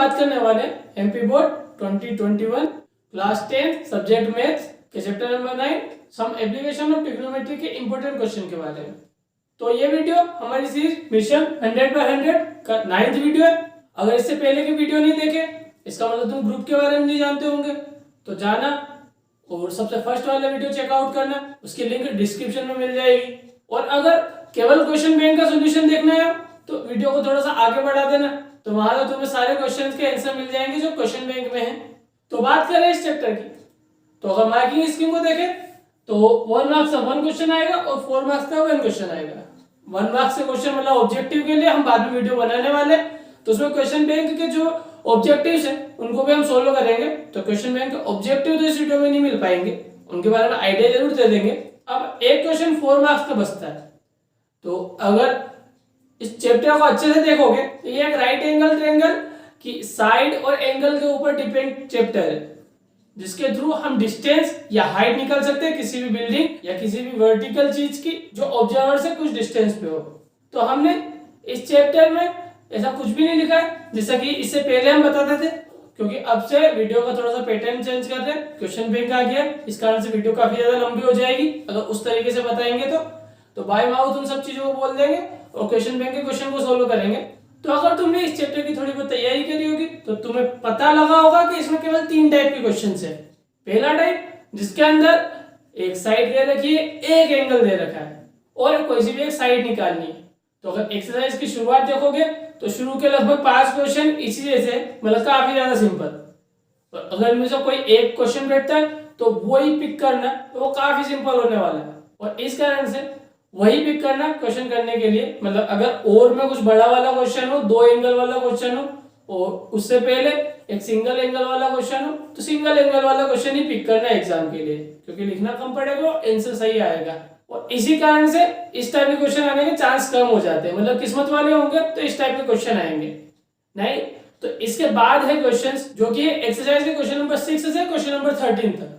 बात करने वाले हैं MP board 2021 class 10 subject maths के chapter number 9 some application of trigonometry के इंपॉर्टेंट क्वेश्चन के बारे में। तो ये वीडियो हमारी सीरीज मिशन 100/100 का 9th वीडियो है। अगर इससे पहले की वीडियो नहीं देखे इसका मतलब तुम ग्रुप के बारे में नहीं जानते होंगे, तो जाना और सबसे फर्स्ट वाला वीडियो चेकआउट करना, उसकी लिंक डिस्क्रिप्शन में मिल जाएगी। और अगर केवल क्वेश्चन बैंक का सोल्यूशन देखना है तो वीडियो को थोड़ा सा आगे बढ़ा देना, तो वहां तो तुम्हें सारे क्वेश्चंस के आंसर मिल जाएंगे जो क्वेश्चन बैंक में है। तो बात करें इस चैप्टर की, तो अगर मार्किंग स्कीम को देखें तो 1 मार्क्स का 1 क्वेश्चन आएगा और 4 मार्क्स का 1 क्वेश्चन आएगा। 1 मार्क्स से क्वेश्चन मतलब ऑब्जेक्टिव के लिए हम बाद में वीडियो बनाने वाले, तो उसमें क्वेश्चन बैंक के जो ऑब्जेक्टिव्स हैं उनको भी हम सोल्व करेंगे। तो क्वेश्चन बैंक के ऑब्जेक्टिव तो इस वीडियो में नहीं मिल पाएंगे, उनके बारे में आइडिया जरूर दे देंगे। अब एक क्वेश्चन 4 मार्क्स का बचता है, तो अगर इस चैप्टर को अच्छे से देखोगे तो ये एक राइट एंगल ट्रायंगल की साइड और एंगल के ऊपर डिपेंड चैप्टर है, जिसके थ्रू हम डिस्टेंस या हाइट निकाल सकते हैं किसी भी बिल्डिंग या किसी भी वर्टिकल चीज की जो ऑब्जर्वर से कुछ डिस्टेंस पे हो। तो हमने इस चैप्टर में ऐसा कुछ भी नहीं लिखा है जैसा कि इससे पहले हम बताते थे, क्योंकि अब से वीडियो का थोड़ा सा पैटर्न चेंज कर रहे हैं, क्वेश्चन बैंक आ गया, इस कारण से वीडियो काफी ज्यादा लंबी हो जाएगी अगर उस तरीके से बताएंगे तो बाय माउथ उन सब चीजों को बोल देंगे और क्वेश्चन बैंक के क्वेश्चन को सोल्व करेंगे। तो अगर तुमने इस चैप्टर की थोड़ी बहुत तैयारी करी होगी तो तुम्हें पता लगा होगा कि इसमें केवल 3 टाइप के क्वेश्चंस है। पहला टाइप जिसके अंदर एक साइड दे रखी है, एक एंगल दे रखा है और कोई सी भी एक साइड निकालनी है। तो अगर एक्सरसाइज की शुरुआत देखोगे तो शुरू के लगभग 5 क्वेश्चन इसी जैसे, मतलब काफी ज्यादा सिंपल। और अगर इनमें से कोई एक क्वेश्चन बैठता है तो वही पिक करना, तो वो काफी सिंपल होने वाला है। और इस कारण से वही पिक करना क्वेश्चन करने के लिए, मतलब अगर और में कुछ बड़ा वाला क्वेश्चन हो, 2 एंगल वाला क्वेश्चन हो और उससे पहले एक सिंगल एंगल वाला क्वेश्चन हो, तो सिंगल एंगल वाला क्वेश्चन ही पिक करना है एग्जाम के लिए, क्योंकि लिखना कम पड़ेगा और आंसर सही आएगा। और इसी कारण से इस टाइप के क्वेश्चन आने के चांस कम हो जाते हैं, मतलब किस्मत वाले होंगे तो इस टाइप के क्वेश्चन आएंगे नहीं। तो इसके बाद है क्वेश्चंस जो कि एक्सरसाइज के क्वेश्चन नंबर 6 से क्वेश्चन नंबर 13 तक,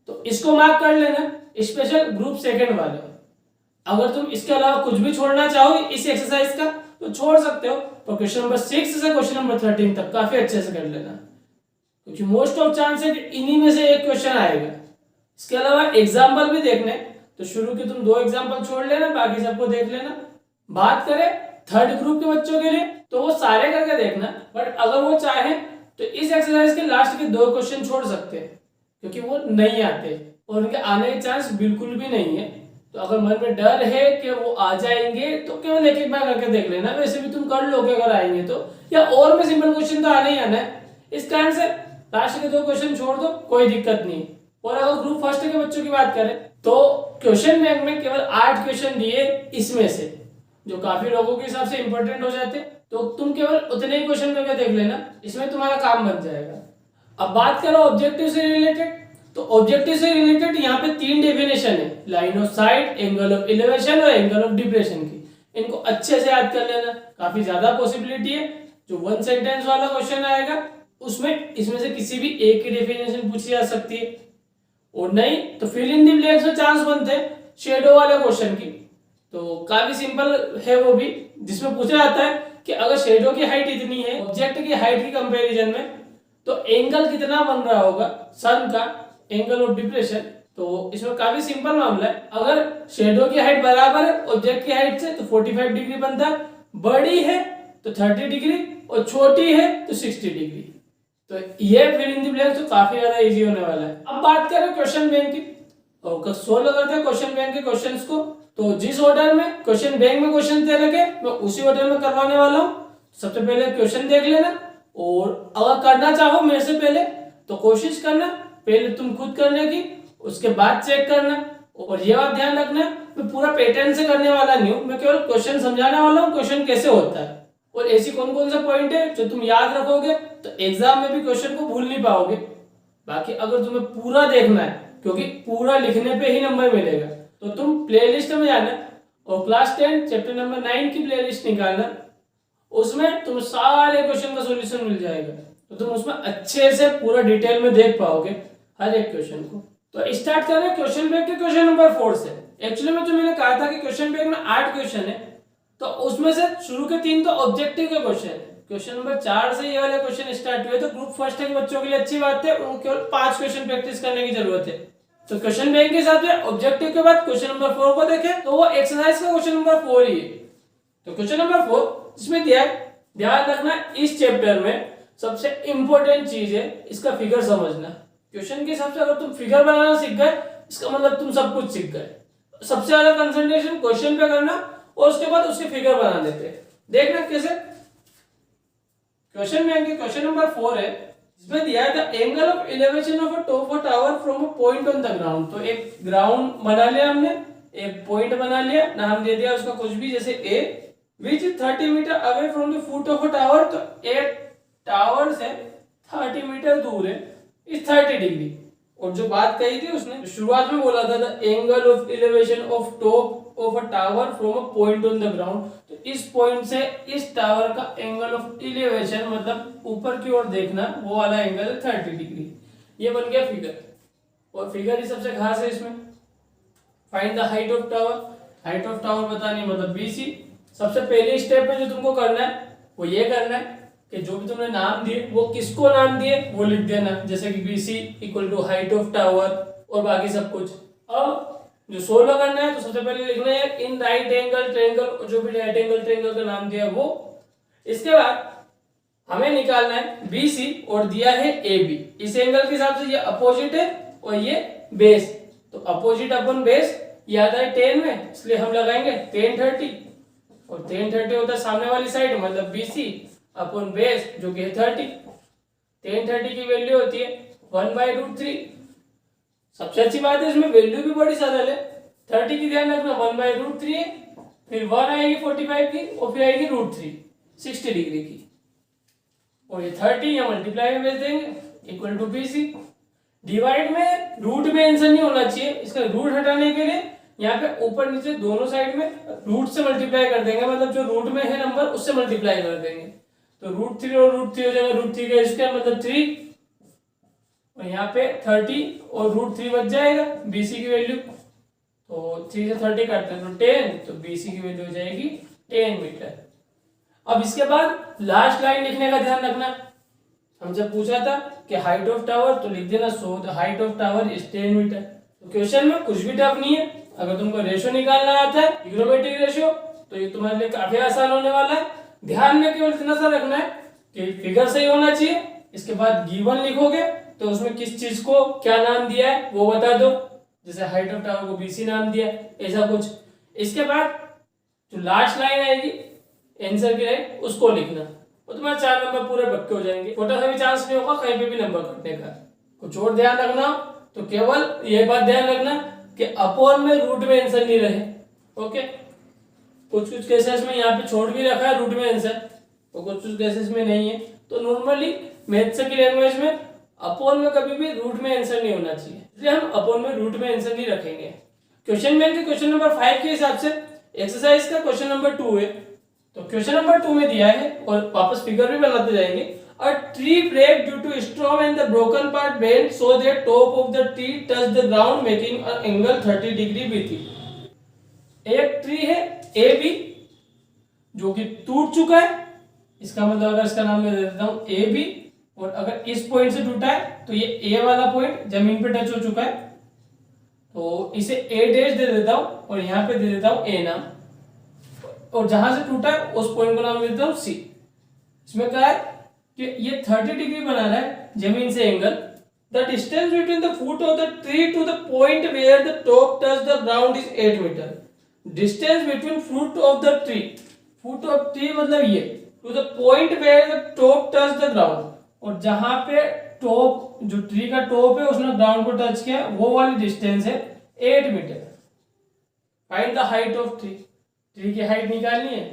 तो इसको मार्क कर लेना स्पेशल ग्रुप सेकंड वाले। अगर तुम इसके अलावा कुछ भी छोड़ना चाहो इस एक्सरसाइज का तो छोड़ सकते हो, पर क्वेश्चन नंबर 6 से क्वेश्चन नंबर 13 तक काफी अच्छे से कर लेना, क्योंकि मोस्ट ऑफ चांस है कि इन्हीं में से एक क्वेश्चन आएगा। इसके अलावा एग्जाम्पल भी देखने तो शुरू के तुम 2 एग्जाम्पल छोड़ लेना, बाकी सबको देख लेना। बात करें थर्ड ग्रुप के बच्चों के लिए तो वो सारे करके देखना, बट अगर वो चाहे तो इस एक्सरसाइज के लास्ट के 2 क्वेश्चन छोड़ सकते हैं, क्योंकि वो नहीं आते और उनके आने के चांस बिल्कुल भी नहीं है। तो अगर मन में डर है कि वो आ जाएंगे तो केवल एक बार करके देख लेना, वैसे भी तुम कर लोगे अगर आएंगे तो, या और में सिंपल क्वेश्चन तो आना ही आना है। इस कारण से लास्ट के 2 क्वेश्चन छोड़ दो, कोई दिक्कत नहीं। और अगर ग्रुप फर्स्ट के बच्चों की बात करें तो क्वेश्चन बैंक में केवल 8 क्वेश्चन दिए इसमें से, जो काफी लोगों के हिसाब से इंपॉर्टेंट हो जाते, तो तुम केवल उतने ही क्वेश्चन करके देख लेना, इसमें तुम्हारा काम बन जाएगा। अब बात करो ऑब्जेक्टिव से रिलेटेड, तो ऑब्जेक्टिव से रिलेटेड यहाँ पे 3 डेफिनेशन है, line of site, angle of elevation और एंगल ऑफ डिप्रेशन की। इनको अच्छे से याद कर लेना, काफी ज्यादा पॉसिबिलिटी है। जो 1 सेंटेंस वाला क्वेश्चन आएगा उसमें इसमें से किसी भी एक की डेफिनेशन पूछी जा सकती है, और नहीं तो फिल इन द ब्लैंक्स में चांस बनते हैं शेडो वाले क्वेश्चन की। तो काफी सिंपल है वो भी, जिसमें पूछा जाता है कि अगर शेडो की हाइट इतनी है ऑब्जेक्ट की हाइट की कंपैरिजन में, तो एंगल कितना बन रहा होगा सन का, एंगल ऑफ डिप्रेशन। तो इसमें काफी सिंपल मामला है, अगर शेडो की हाइट बराबर है ऑब्जेक्ट की हाइट से तो 45 डिग्री बनता है, बड़ी है तो 30 डिग्री और छोटी है तो 60 डिग्री। तो ये फिल इन द ब्लैंक्स तो काफी ज्यादा इजी होने वाला है। अब बात करें क्वेश्चन बैंक की, और सोल्व करते हैं क्वेश्चन बैंक के क्वेश्चंस को। तो जिस ऑर्डर में क्वेश्चन बैंक में क्वेश्चन दे रखे मैं उसी ऑर्डर में करवाने वाला हूँ। सबसे पहले क्वेश्चन देख लेना, और अगर करना चाहो मेरे से पहले तो कोशिश करना पहले तुम खुद करने की, उसके बाद चेक करना। और ये बात ध्यान रखना मैं पूरा पैटर्न से करने वाला नहीं हूँ, मैं केवल क्वेश्चन समझाने वाला हूँ क्वेश्चन कैसे होता है, और ऐसी कौन कौन से पॉइंट है जो तुम याद रखोगे तो एग्जाम में भी क्वेश्चन को भूल नहीं पाओगे। बाकी अगर तुम्हें पूरा देखना है, क्योंकि पूरा लिखने पे ही नंबर मिलेगा, तो तुम प्लेलिस्ट में जाना और क्लास 10 चैप्टर नंबर 9 की प्लेलिस्ट निकालना, उसमें तुम्हें सारे क्वेश्चन का सॉल्यूशन मिल जाएगा, तो तुम उसमें अच्छे से पूरा डिटेल में देख पाओगे हर एक क्वेश्चन को। तो स्टार्ट करें क्वेश्चन बैंक के क्वेश्चन नंबर 4 से। एक्चुअली में जो मैंने कहा था कि क्वेश्चन बैंक में 8 क्वेश्चन है, तो उसमें से शुरू के 3 तो ऑब्जेक्टिव के क्वेश्चन है, क्वेश्चन नंबर 4 से ये वाले क्वेश्चन स्टार्ट हुए, तो ग्रुप फर्स्ट के बच्चों के लिए अच्छी बात है, उनको केवल 5 क्वेश्चन प्रैक्टिस करने की जरूरत है। तो क्वेश्चन बैंक के हिसाब से ऑब्जेक्टिव के बाद क्वेश्चन नंबर 4 को देखें तो वो एक्सरसाइज का क्वेश्चन नंबर 4 ही है। तो क्वेश्चन नंबर 4 इसमें दिया है, ध्यान रखना इस चैप्टर में सबसे इंपॉर्टेंट चीज है इसका फिगर समझना। क्वेश्चन के हिसाब से अगर तुम फिगर बनाना सीख गए, इसका मतलब तुम सब कुछ सीख गए। सबसे ज्यादा कंसंट्रेशन क्वेश्चन पे करना और उसके बाद उसके फिगर बना देते हैं। देखना कैसे। क्वेश्चन में क्वेश्चन नंबर 4 है, इसमें दिया है the angle of elevation of a top of tower from a point on the ground. तो एक ग्राउंड बना लिया हमने, एक पॉइंट बना लिया, नाम दे दिया उसका कुछ भी, जैसे A, which is 30 metre away from the foot of a tower. तो एक टावर से 30 मीटर दूर है, इस 30 डिग्री। और जो बात कही थी उसने शुरुआत में बोला था the angle of elevation of top of a tower from a point on the ground. तो इस पॉइंट से इस टावर का एंगल ऑफ एलिवेशन मतलब ऊपर की ओर देखना, वो वाला एंगल है 30 डिग्री। ये बन गया फिगर, और फिगर ही सबसे खास है इसमें। Find the height of tower, height of tower बतानी मतलब बीसी। सबसे पहले स्टेप में जो तुमको करना है वो ये करना है कि जो भी तुमने नाम दिए वो किसको नाम दिए वो लिख देना, जैसे कि BC equal to height of tower और बाकी सब कुछ। अब जो सोल्व करना है तो सबसे पहले लिखना है इन राइट एंगल ट्रायंगल, जो भी राइट एंगल ट्रायंगल का नाम दिया वो। इसके बाद हमें निकालना है BC और दिया है AB। इस एंगल के हिसाब से ये अपोजिट है और ये बेस, तो अपोजिट अपन बेस याद है 10 में, इसलिए हम लगाएंगे 10 30, और 10 30 होता है सामने वाली साइड, मतलब BC अपन बेस जो कि है 30। 10 30 की वैल्यू होती है 1/√3। सबसे अच्छी बात है इसमें वैल्यू भी बड़ी सरल है। 30 की ध्यान रखना 1/√3 है, फिर 1 आएगी 45 की और फिर आएगी √3 60 डिग्री की, और ये 30 या मल्टीप्लाई में भेज देंगे इक्वल टू BC। डिवाइड में रूट में आंसर नहीं होना चाहिए, इसका रूट हटाने के लिए यहाँ पे ऊपर नीचे दोनों साइड में रूट से मल्टीप्लाई कर देंगे, मतलब जो रूट में है नंबर उससे मल्टीप्लाई कर देंगे। तो √3 और √3 हो जाएगा, √3 का स्क्वायर मतलब 3, और यहाँ पे 30 और √3 बच जाएगा BC की वैल्यू। तो 3 से 30 काटते हैं तो 10, तो BC की वैल्यू हो जाएगी 10 मीटर। अब इसके बाद लास्ट लाइन लिखने का ध्यान रखना। हमसे पूछा था कि हाइट ऑफ टावर, तो लिख देना so the height of tower is 10 meter. तो क्वेश्चन में कुछ भी टफ नहीं है, अगर तुमको रेशियो निकालना आता है ट्रिग्नोमेट्रिक रेशियो, तो ये तुम्हारे लिए काफी आसान होने वाला है। ध्यान में केवल इतना सा रखना है कि फिगर सही होना चाहिए। इसके बाद गिवन लिखोगे तो उसमें किस चीज को क्या नाम दिया है वो बता दो, जैसे हाइट ऑफ टावर को BC नाम दिया, ऐसा कुछ। इसके बाद जो लास्ट लाइन आएगी आंसर की लाइन, उसको लिखना, और तुम्हारे 4 नंबर पूरे पक्के हो जाएंगे। छोटा सा भी चांस नहीं होगा कहीं पे भी नंबर कटने का। कुछ और ध्यान रखना तो केवल ये बात ध्यान रखना कि अपोन में रूट में आंसर नहीं रहे। ओके, कुछ कुछ केसेस में यहाँ पे छोड़ भी रखा है रूट में आंसर, तो कुछ कुछ केसेस में नहीं है। तो नॉर्मली मैथ्स की लैंग्वेज में अपोन में कभी भी रूट में आंसर नहीं होना चाहिए, इसलिए हम अपोन में रूट में आंसर नहीं रखेंगे। क्वेश्चन बैंक के क्वेश्चन नंबर 5 के हिसाब से एक्सरसाइज का क्वेश्चन नंबर 2 है। तो क्वेश्चन नंबर 2 में दिया है, और वापस फिगर भी बनाते जाएंगे। A tree break due to storm and the broken part bend so that top of the tree touch the ground making an angle 30 degree with it. एक ट्री है AB जो कि टूट चुका है, इसका मतलब अगर इसका नाम मैं दे देता हूं AB, और अगर इस पॉइंट से टूटा है तो ये A वाला पॉइंट जमीन पे टच हो चुका है, तो इसे A' दे देता हूं और यहाँ पे दे देता हूं A नाम, और जहां से टूटा है उस पॉइंट को नाम देता हूं C। इसमें क्या है कि ये 30 डिग्री बना रहा है जमीन से angle. The distance between the foot of the tree to the point where the top touch the ground is 8 meter. Distance between foot of the tree, foot of tree मतलब ये, to the point where the top touch the ground, और जहां पे top जो tree का top है उसने ground को टच किया वो वाली डिस्टेंस है 8 meter. Find the height of tree, tree की हाइट निकालनी है।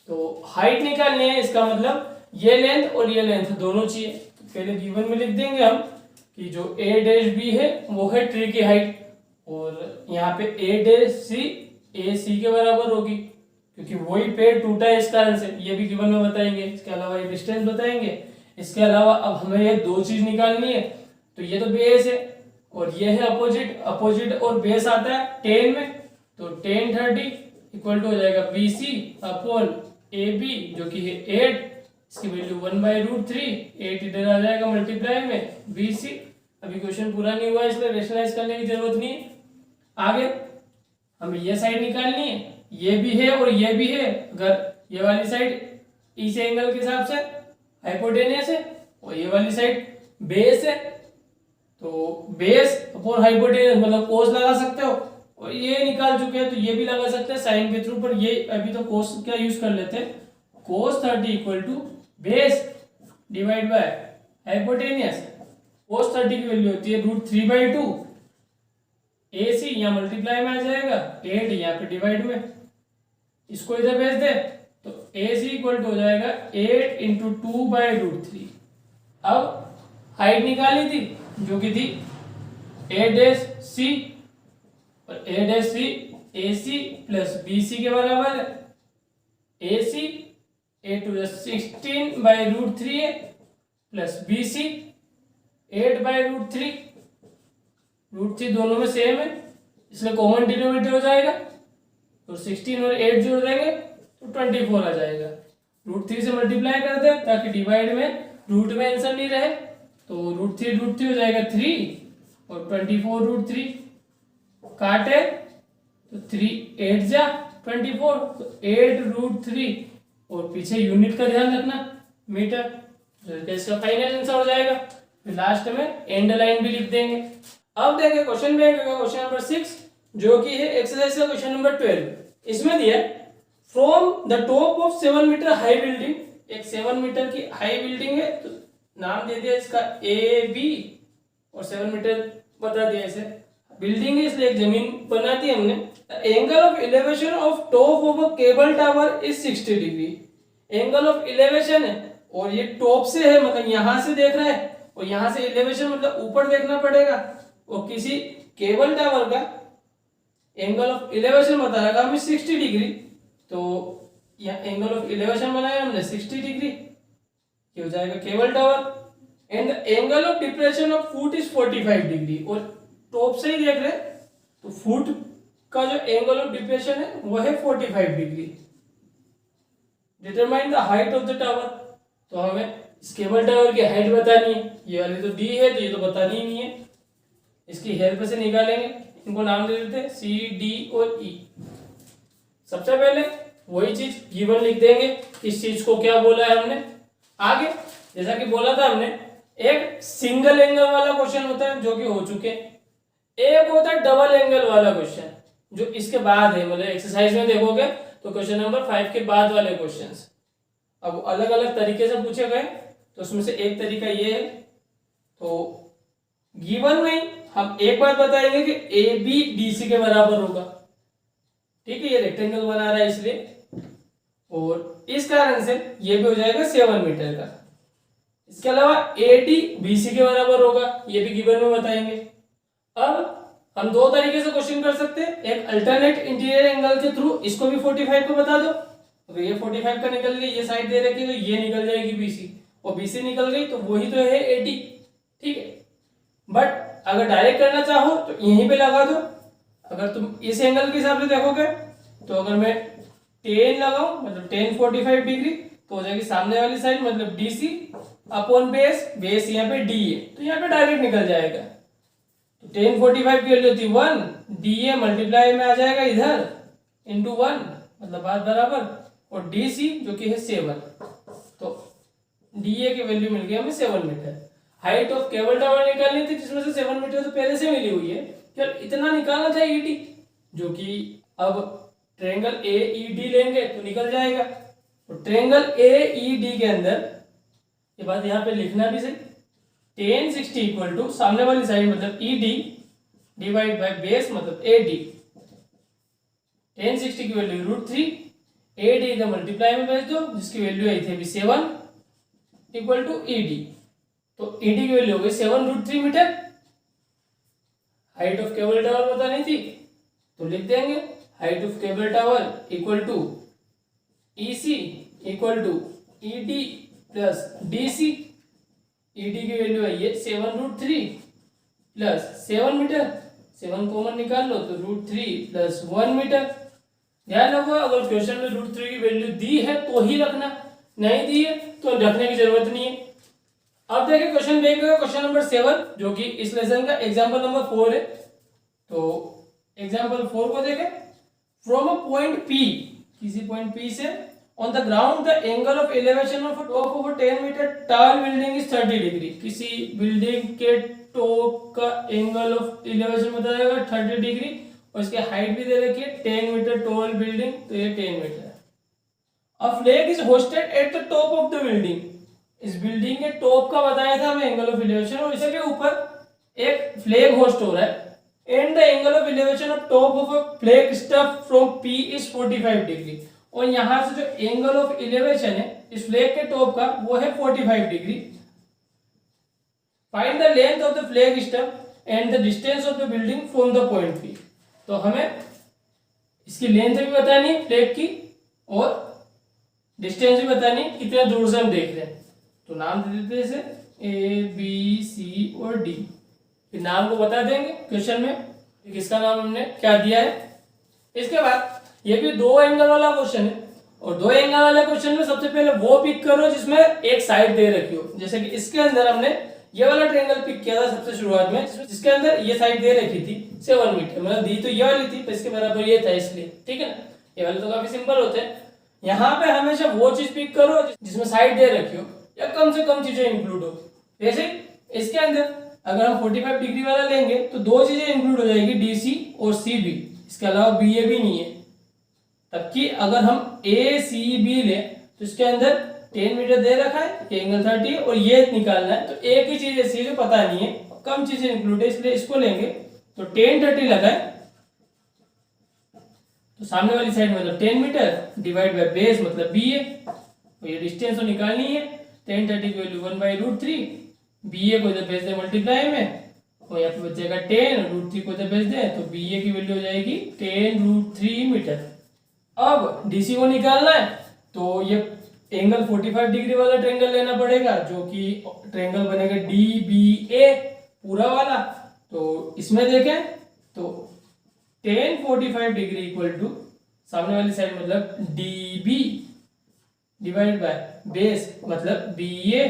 तो हाइट निकालनी है, इसका मतलब ये लेंथ और ये लेंथ दोनों चाहिए। तो पहले गिवन में लिख देंगे हम कि जो A' B है वो है ट्री की हाइट, और यहाँ पे A' AC के बराबर होगी, क्योंकि वही पेड़ टूटा है इस कारण से, ये भी गिवन में बताएंगे। इसके अलावा ये डिस्टेंस बताएंगे। इसके अलावा अब हमें ये दो चीज निकालनी है, तो ये तो बेस है और ये है अपोजिट, अपोजिट और बेस आता है 10 में, तो 10 30 इक्वल टू हो जाएगा BC अपॉन AB जो कि है 8। इसकी वैल्यू 1/√3, 8 इधर आ जाएगा मल्टीप्लाई में BC। अभी क्वेश्चन पूरा नहीं हुआ इसलिए रेशनलाइज करने की जरूरत नहीं है। आगे हमें ये साइड निकालनी है, ये भी है और ये भी है। अगर ये वाली साइड इस एंगल के हिसाब से हाइपोटेनियस है और ये वाली साइड बेस है, तो बेस अपॉन हाइपोटेनियस मतलब कोस लगा सकते हो। और ये निकाल चुके हैं तो ये भी लगा सकते हैं साइन के थ्रू, पर ये अभी तो कोस क्या यूज कर लेते हैं, cos 30 equal to base divide by hypotenuse. cos 30 की वैल्यू होती है √3/2, AC यहाँ मल्टीप्लाई में आ जाएगा, 8 यहाँ पे डिवाइड में, इसको इधर भेज दे तो AC इक्वल टू हो जाएगा 8 × 2/√3। अब हाइट निकाली थी जो कि थी AC और AC AC प्लस BC के बराबर है। AC 8 × 16/√3 है प्लस BC 8/√3। √3 दोनों में सेम है इसलिए कॉमन डिनोमिनेटर हो जाएगा, तो 16 और 8 जोड़ देंगे तो 24 आ जाएगा। √3 से मल्टीप्लाई कर दे ताकि डिवाइड में रूट में आंसर नहीं रहे, तो √3 हो जाएगा 3 और 24 √3 काटे तो 3 8 जा 24, तो 8√3 और पीछे यूनिट का ध्यान रखना मीटर, तो इसका फाइनल आंसर हो जाएगा। फिर लास्ट में एंड लाइन भी लिख देंगे। अब देखें क्वेश्चन बैंक का क्वेश्चन नंबर 6 जो कि है एक्सरसाइज का क्वेश्चन नंबर 12। इसमें दिया from the top of 7 meter high building, एक 7 मीटर की हाई बिल्डिंग है तो नाम दे दिया इसका AB और 7 मीटर बता दिया इसे बिल्डिंग है इसलिए एक जमीन बना दी हमने। Angle of elevation of top of a cable tower is 60 degree. Angle of elevation है और ये टॉप से है मतलब यहां से देख रहा है और यहां से एलिवेशन मतलब ऊपर देखना पड़ेगा, और किसी केबल टावर का एंगल ऑफ एलिवेशन बता रहा हमें 60 डिग्री, तो यह एंगल ऑफ एलिवेशन बनाया हमने 60 डिग्री, ये हो जाएगा cable tower. And angle of depression of foot is 45 degree, और टॉप से ही देख रहे तो फुट का जो एंगल ऑफ डिप्रेशन है वो है 45 degree. Determine the height of the tower, तो हमें इस केबल टावर की हाइट बतानी है। ये वाली तो डी है तो ये तो बतानी ही नहीं है, इसकी हेल्प से निकालेंगे। इनको नाम दे देते हैं C, D और E। सबसे पहले वही चीज गिवन लिख देंगे, किस चीज को क्या बोला है हमने। आगे जैसा कि बोला था हमने एक सिंगल एंगल वाला क्वेश्चन होता है जो कि हो चुके, एक होता है डबल एंगल वाला क्वेश्चन जो इसके बाद है, मतलब एक्सरसाइज में देखोगे तो क्वेश्चन नंबर 5 के बाद वाले क्वेश्चंस अब अलग अलग तरीके से पूछे गए, तो उसमें से एक तरीका ये है। तो गिवन में हम एक बात बताएंगे कि AB BC के बराबर होगा, ठीक है, ये रेक्टेंगल बना रहा है इसलिए, और इस कारण से ये भी हो जाएगा 7 मीटर का। इसके अलावा AD BC के बराबर होगा, ये भी गिवन में बताएंगे। अब हम दो तरीके से क्वेश्चन कर सकते हैं, एक अल्टरनेट इंटीरियर एंगल के थ्रू, इसको भी 45 को बता दो, तो ये 45 का निकल गया, ये साइड दे रखी है तो ये निकल जाएगी BC, और BC निकल गई तो वही तो है AD, ठीक है। बट अगर डायरेक्ट करना चाहो तो यहीं पे लगा दो। अगर तुम इस एंगल के हिसाब से देखोगे तो अगर मैं 10 लगाऊं मतलब 10 45 डिग्री तो हो जाएगी सामने वाली साइड मतलब DC अपॉन बेस, बेस यहाँ पे D है तो यहाँ पे डायरेक्ट निकल जाएगा। तो 10 45 की वैल्यू होती 1, DA मल्टीप्लाई में आ जाएगा इधर इंटू 1 मतलब बात बराबर, और DC जो कि है 7, तो DA की वैल्यू मिल गई हमें 7 meter. Height of cable tower निकालनी थी जिसमें से 7 मीटर तो पहले से मिली हुई है, यार इतना निकालना था ED, जो कि अब ट्रायंगल AED लेंगे तो निकल जाएगा। तो ट्रायंगल AED के अंदर ये बात यहाँ पे लिखना भी सही, tan 60 इक्वल टू सामने वाली साइड मतलब ED डिवाइड बाय बेस मतलब AD। tan 60 की वैल्यू √3, AD इधर मल्टीप्लाई में भेज दो जिसकी वैल्यू आई थी अभी 7 इक्वल टू ED, तो ED की वैल्यू हो गई 7√3 meter. Height of cable tower बतानी थी तो लिख देंगे height of cable tower equal to EC equal to ED plus DC। ED की वैल्यू आई है 7√3 प्लस 7 मीटर, 7 कॉमन निकाल लो तो √3 प्लस 1 मीटर। ध्यान रखो अगर क्वेश्चन में √3 की वैल्यू दी है तो ही रखना, नहीं दी है तो रखने की जरूरत नहीं है। अब देखिए क्वेश्चन देखेगा, क्वेश्चन नंबर 7 जो कि इस लेसन का एग्जांपल नंबर 4 है। तो एग्जांपल 4 को देखें। फ्रॉम अ पॉइंट P, किसी पॉइंट P से on the ground the angle of elevation of top of 10 meter tall building is 30 degree. किसी बिल्डिंग के टॉप का एंगल ऑफ एलिवेशन बताएगा 30 डिग्री और इसकी हाइट भी दे रखी है 10 मीटर टॉल बिल्डिंग, तो ये 10 मीटर है। A flag is hosted at the top of the building. इस बिल्डिंग के टॉप का बताया था हमें एंगल ऑफ एलिवेशन, और इसके ऊपर एक फ्लैग होस्ट हो रहा है and the angle of elevation of top of a flag stuff from P is 45 degree. और यहां से जो एंगल ऑफ एलिवेशन है इस फ्लैग के टॉप का वो है 45 degree. Find the length of the flag stuff and the distance of the building from the point P। तो हमें इसकी लेंथ भी बतानी है फ्लैग की और डिस्टेंस भी बतानी है कितने दूर से हम देख रहे हैं। तो नाम दे देते हैं इसे A, B, C और D। फिर नाम को बता देंगे क्वेश्चन में किसका नाम हमने क्या दिया है। इसके बाद ये भी 2 एंगल वाला क्वेश्चन है, और 2 एंगल वाले क्वेश्चन में सबसे पहले वो पिक करो जिसमें एक साइड दे रखी हो। जैसे कि इसके अंदर हमने ये वाला ट्रायंगल पिक किया था सबसे शुरुआत में, जिसके अंदर ये साइड दे रखी थी 7 मीटर, मतलब दी तो ये वाली थी, इसके बराबर ये था इसलिए, ठीक है ना। ये वाले तो काफी सिंपल होते हैं। यहाँ पे हमेशा वो चीज पिक करो जिसमें साइड दे रखी हो या कम से कम चीजें इंक्लूड हो। जैसे इसके अंदर अगर हम 45 डिग्री वाला लेंगे तो 2 चीजें इंक्लूड हो जाएगी, DC और CB, इसके अलावा BA भी नहीं है। तबकि अगर हम ACB ले तो इसके अंदर 10 मीटर दे रखा है, ये एंगल 30 है और ये निकालना है, तो एक ही चीज ऐसी है जो पता नहीं है, कम चीजें इंक्लूड है, इसलिए इसको लेंगे। तो 10 30 लगाए तो सामने वाली साइड मतलब 10 मीटर डिवाइड बाय बेस मतलब BA, तो ये डिस्टेंस तो निकालनी है। 10 30 की वैल्यू 1/√3, BA को इधर भेज दे मल्टीप्लाई में और यहाँ पे बचेगा 10, √3 को इधर भेज दे तो BA की वैल्यू हो जाएगी 10√3 मीटर। अब DC को निकालना है तो ये एंगल 45 डिग्री वाला ट्रायंगल लेना पड़ेगा, जो कि ट्रायंगल बनेगा DBA पूरा वाला। तो इसमें देखें तो 10 45 डिग्री इक्वल टू सामने वाली साइड मतलब DB डिवाइड बाय बेस मतलब BA।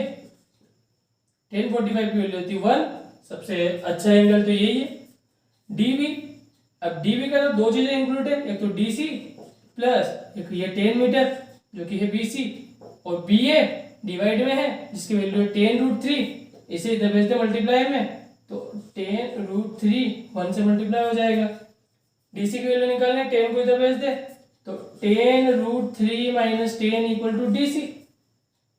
10 45 की वैल्यू होती है 1, सबसे अच्छा एंगल तो यही है। DB, अब DB का तो 2 चीजें इंक्लूड है, एक तो DC प्लस एक ये 10 मीटर जो कि है BC, और BA डिवाइड में है जिसकी वैल्यू है 10√3, इसे इधर भेज दे मल्टीप्लाई में तो 10√3 1 से मल्टीप्लाई हो जाएगा। DC की वैल्यू निकालने 10 को इधर भेज दे तो 10√3 माइनस 10 इक्वल टू DC,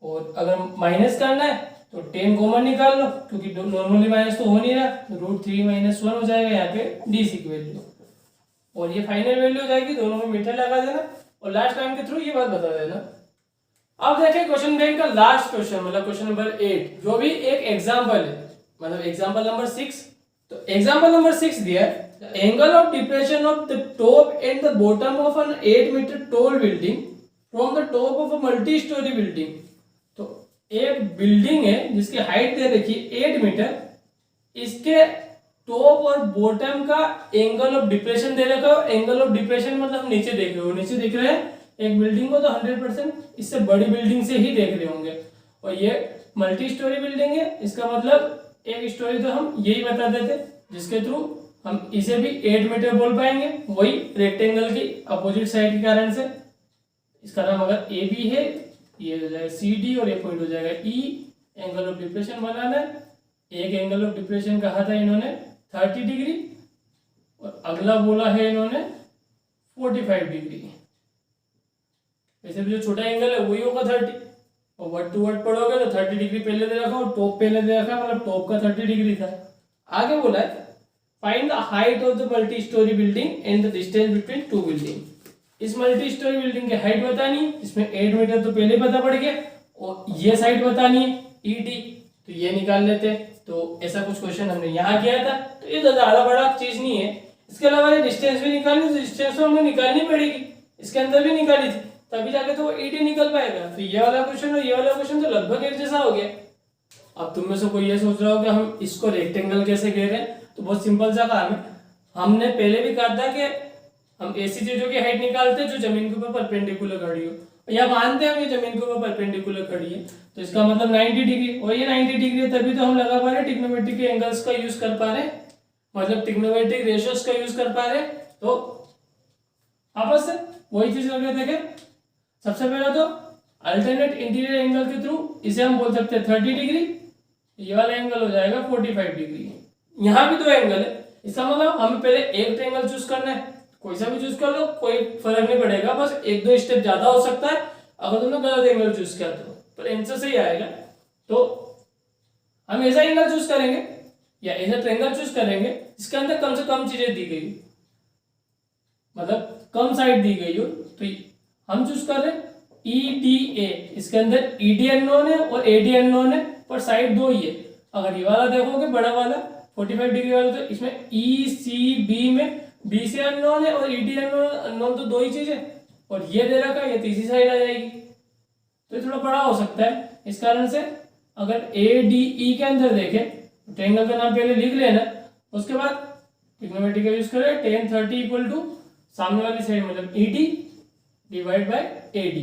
और अगर माइनस करना है तो 10 कॉमन निकाल लो क्योंकि नॉर्मली माइनस तो हो नहीं रहा, √3 माइनस 1 हो जाएगा यहाँ पे DC की वैल्यू, और ये फाइनल वैल्यू हो जाएगी। दोनों में मीटर लगा देना और लास्ट टाइम के थ्रू ये बात बता देना। अब देखिए क्वेश्चन बैंक का लास्ट क्वेश्चन मतलब क्वेश्चन नंबर 8 जो भी एक एग्जांपल है, मतलब एग्जांपल नंबर 6। तो एग्जांपल नंबर 6 दिया है angle of depression of the top and the bottom of an 8 meter tall building from the top of a multi storey building. तो एक बिल्डिंग है जिसकी हाइट दे रखी है 8 मीटर, इसके टॉप और बॉटम का एंगल ऑफ डिप्रेशन दे रखा है। एंगल ऑफ डिप्रेशन मतलब हम नीचे देख रहे हो, नीचे देख रहे हैं एक बिल्डिंग को तो 100% इससे बड़ी बिल्डिंग से ही देख रहे होंगे, और ये मल्टी स्टोरी बिल्डिंग है, इसका मतलब एक स्टोरी तो हम यही बता देते जिसके थ्रू हम इसे भी 8 मीटर बोल पाएंगे, वही रेक्टेंगल की अपोजिट साइड के कारण से। इसका नाम अगर ए बी है, ये हो जाएगा CD और ये पॉइंट हो जाएगा E। एंगल ऑफ डिप्रेशन बनाना है। एक एंगल ऑफ डिप्रेशन कहा था इन्होंने 30 डिग्री और अगला बोला है इन्होंने 45 डिग्री। वैसे भी जो छोटा एंगल है वही होगा 30, और वर्ड टू वर्ड पढ़ोगे तो 30 डिग्री पहले दे रखा और टॉप पहले दे रखा, मतलब टॉप का 30 डिग्री था। आगे बोला है find the height of the multi storey building and the distance between two building. इस मल्टी स्टोरी बिल्डिंग की हाइट बतानी है, इसमें 8 मीटर तो पहले पता पड़ गया, और ये साइड बतानी है ED, तो ये निकाल लेते। तो ऐसा कुछ क्वेश्चन हमने यहाँ किया था, तो ये ज्यादा बड़ा चीज नहीं है। इसके अलावा ये डिस्टेंस भी निकालनी, तो डिस्टेंस तो हमें निकालनी पड़ेगी, इसके अंदर भी निकाली थी तभी जाके तो वो ED निकल पाएगा। तो ये वाला क्वेश्चन और ये वाला क्वेश्चन तो लगभग एक जैसा हो गया। अब तुम में से कोई ये सोच रहा हो कि हम इसको रेक्टेंगल कैसे कह रहे हैं, तो बहुत सिंपल सा काम है। हमने पहले भी कहा था कि हम ऐसी चीजों की हाइट निकालते हैं जो जमीन के ऊपर परपेंडिकुलर खड़ी हो, या मानते हैं हम ये जमीन के ऊपर परपेंडिकुलर खड़ी है, तो इसका मतलब 90 डिग्री, और ये 90 डिग्री है, तभी तो हम लगा पा रहे हैं ट्रिग्नोमेट्री के एंगल्स का यूज कर पा रहे हैं, मतलब ट्रिग्नोमेट्रिक रेशियोज का यूज कर पा रहे हैं। तो आपस से वही चीज करके देखें। सबसे पहले तो अल्टरनेट इंटीरियर एंगल के थ्रू इसे हम बोल सकते हैं 30 डिग्री, ये वाला एंगल हो जाएगा 45 डिग्री। यहाँ भी दो एंगल है, इसका मतलब हमें पहले एक ट्रायंगल चूज करना है, कोई सा भी चूज कर लो, कोई फर्क नहीं पड़ेगा, बस एक दो स्टेप ज्यादा हो सकता है अगर तुमने गलत एंगल चूज किया तो, पर आंसर सही आएगा। तो हम ऐसा एंगल चूज करेंगे या ऐसा ट्रायंगल चूज करेंगे जिसके अंदर कम से कम चीजें दी गई, मतलब कम साइड दी गई हो। तो हम चूज कर रहे हैं EDA, इसके अंदर ED अननोन है और AD अननोन है, पर साइड दो ही है। अगर ये वाला देखोगे बड़ा वाला 45 डिग्री वाला, तो इसमें ECB में B से अननोन है और ED अननोन, तो दो ही चीज है, और ये दे रखा है, ये तीसरी साइड आ जाएगी, तो ये थोड़ा बड़ा हो सकता है। इस कारण से अगर ADE के अंदर देखें, ट्रायंगल का नाम पहले लिख लेना, उसके बाद ट्रिग्नोमेट्री का यूज करें। tan 30 इक्वल टू सामने वाली साइड मतलब ED डिवाइड बाय AD,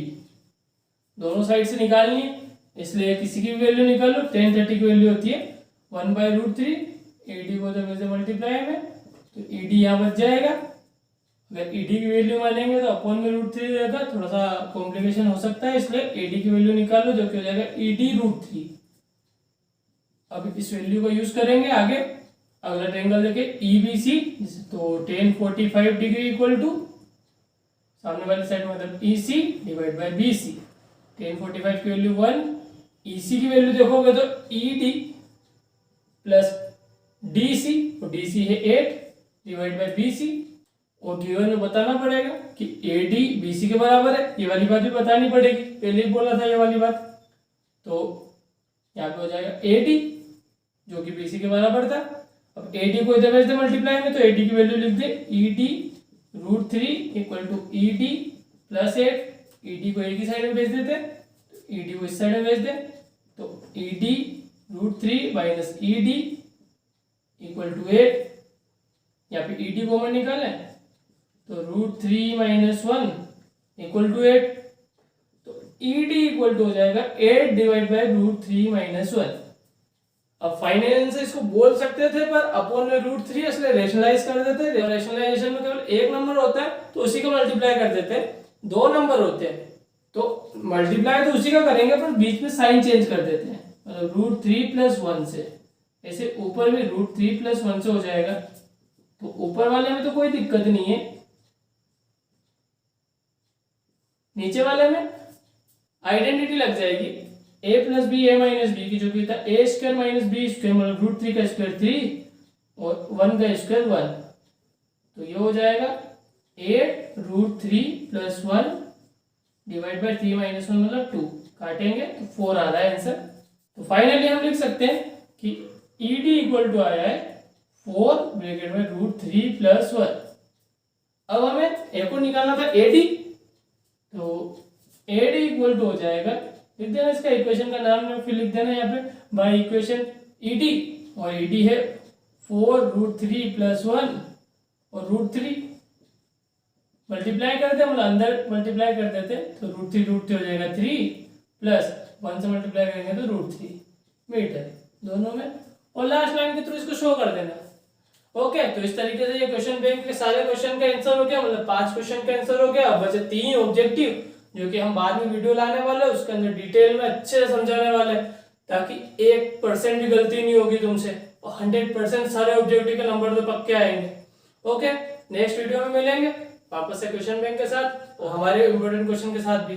दोनों साइड से निकालनी है, इसलिए किसी की भी वैल्यू निकाल लो। tan 30 की वैल्यू होती है 1/√3, AD को जब ऐसे मल्टीप्लाई में, तो ED यहाँ बच जाएगा। अगर ED की वैल्यू मानेंगे तो अपॉन में √3 रहेगा, थोड़ा सा कॉम्प्लिकेशन हो सकता है, इसलिए AD की वैल्यू निकाल लो, जो कि हो जाएगा ED√3। अब इस वैल्यू को यूज करेंगे आगे। अगला ट्रायंगल देखें EBC, तो tan 45 डिग्री इक्वल टू सामने वाली साइड मतलब EC divide by BC। tan 45 की वैल्यू 1, EC की वैल्यू देखोगे तो ED प्लस DC, तो DC है 8 डिवाइड बाय BC, और गिवन में बताना पड़ेगा कि AD BC के बराबर है, ये वाली बात भी बतानी पड़ेगी, पहले ही बोला था ये वाली बात। तो यहाँ पे हो जाएगा AD जो कि BC के बराबर था। अब AD को इधर भेज दे मल्टीप्लाई में, तो AD की वैल्यू लिख दे ED√3 equal to ED plus 8, ED को एक ही साइड में भेज देते, तो ED को इस साइड में भेज दे, तो ED√3 minus ED equal to 8, यहाँ पे ED कॉमन निकाले तो √3 माइनस 1 इक्वल टू 8, तो ED इक्वल टू हो जाएगा 8 डिवाइड बाय √3 माइनस 1। अब फाइनल आंसर इसको बोल सकते थे, पर अपॉन में √3 इसलिए रेशनलाइज कर देते। रेशनलाइजेशन में केवल एक नंबर होता है तो उसी को मल्टीप्लाई कर देते, दो नंबर होते हैं तो मल्टीप्लाई तो उसी का करेंगे, पर बीच में साइन चेंज कर देते हैं, मतलब √3 प्लस 1 से, ऐसे ऊपर भी √3 प्लस 1 से हो जाएगा, तो ऊपर वाले में तो कोई दिक्कत नहीं है, नीचे वाले में आइडेंटिटी लग जाएगी a plus B a minus B की, जो कि था a square minus B square, मतलब √3 का स्क्वायर 3 और 1 का स्क्वायर 1, तो ये हो जाएगा 8√3 प्लस 1 डिवाइड बाय 3 माइनस 1 मतलब 2, काटेंगे तो 4 आ रहा है आंसर। तो फाइनली हम लिख सकते हैं कि ED इक्वल टू आया है 4 ब्रैकेट में √3 प्लस 1। अब हमें एक और निकालना था AD, तो AD इक्वल टू हो जाएगा, लिख देना इसका इक्वेशन का नाम में, फिर लिख देना यहाँ पे बाय इक्वेशन ED, और ED है 4√3 प्लस 1 और √3 मल्टीप्लाई करते, मतलब अंदर मल्टीप्लाई कर देते, तो √3 हो जाएगा 3 प्लस 1 से मल्टीप्लाई करेंगे तो √3 मीटर दोनों में, और लास्ट लाइन के थ्रू इसको शो कर देना। ओके, तो इस तरीके से ये क्वेश्चन बैंक के सारे क्वेश्चन का आंसर हो गया, मतलब 5 क्वेश्चन का आंसर हो गया। अब बचे 3 ऑब्जेक्टिव, जो कि हम बाद में वीडियो लाने वाले हैं, उसके अंदर डिटेल में अच्छे से समझाने वाले हैं, ताकि 1% भी गलती नहीं होगी तुमसे, और 100% सारे ऑब्जेक्टिव के नंबर तो पक्के आएंगे। ओके, नेक्स्ट वीडियो में मिलेंगे वापस से क्वेश्चन बैंक के साथ और हमारे इंपॉर्टेंट क्वेश्चन के साथ भी।